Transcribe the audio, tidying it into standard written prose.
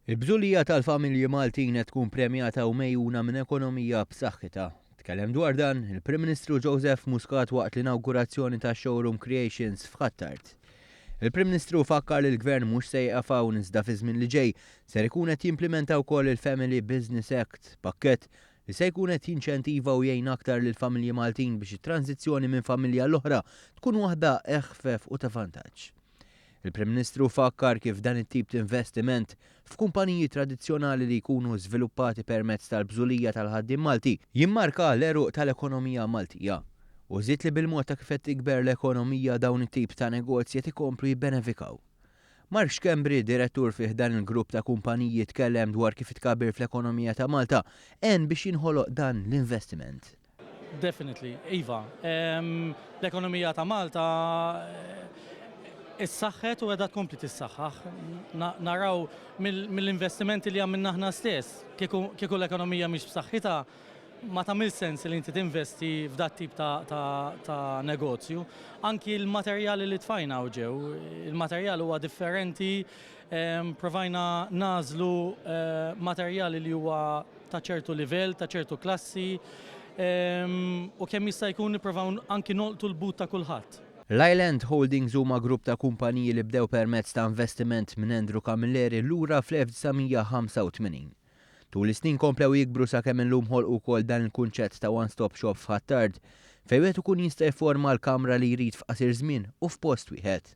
Il-bżulija tal-familji Maltin qed tkun premjata u mejjuna minn ekonomija b'saħħitha. Tkellem dwar dan il-Prim Ministru Joseph Muscat waqt l-inawgurazzjoni ta' Showroom Creations f'Ħattart. Il-Prim Ministru fakkar li l-Gvern mhux se jieqaf hawn iżda fi żmien li ġej ser ikun qed jimplementa wkoll il-Family Business Act, pakkett li se jkun qed jinċentiva u jgħin aktar lil familji Maltin biex it-tranzizzjoni minn familja l-oħra tkun waħda eħfef u ta' vantaġġ. Il-Prim Ministru fakkar kif dan it-tip ta' investiment f'kumpaniji tradizzjonali li jkunu żviluppati permezz tal-bżulija tal-ħaddiem Malti jimmarka l-eruq tal-ekonomija Maltija. U żied li bil-mod ta' kif qed tikber l-ekonomija dawn it-tip ta' negozji qed ikomplu jibbenefikaw. Mark Xkembri, direttur fih dan il-grupp ta' kumpaniji tkellem dwar kif itkabbir fl-ekonomija ta' Malta en biex jinħoloq dan l-investiment. Definitely, Iva. L-ekonomija ta' Malta is-saħħet u għedha tkompli tissaħħaħ. Naraw mill-investimenti li għamilna aħna stess, kieku l-ekonomija mhix b'saħħitha, ma tagħmel sens li inti tinvesti f'dat tip ta' negozju. Anki l-materjali li tfajna ġew, il-materjal huwa differenti, provajna nażlu materjali li huwa ta' ċertu livell, ta' ċertu klassi, u kemm jista' jkun nippruvaw anki nolqtu l-but ta' kulħadd. L-Island Holdings huma grupp ta' kumpaniji li bdew permezz ta' investiment minn Andrew Camilleri lura fl-1985. Tul is-snin komplew jikbru sakemm illum ħolqu wkoll dan il-kunċett ta' one-stop shop f'Ħattart fejn wieħed ikun jista' jifforma l-kamra li jrid f'qasir żmien u f'post wieħed.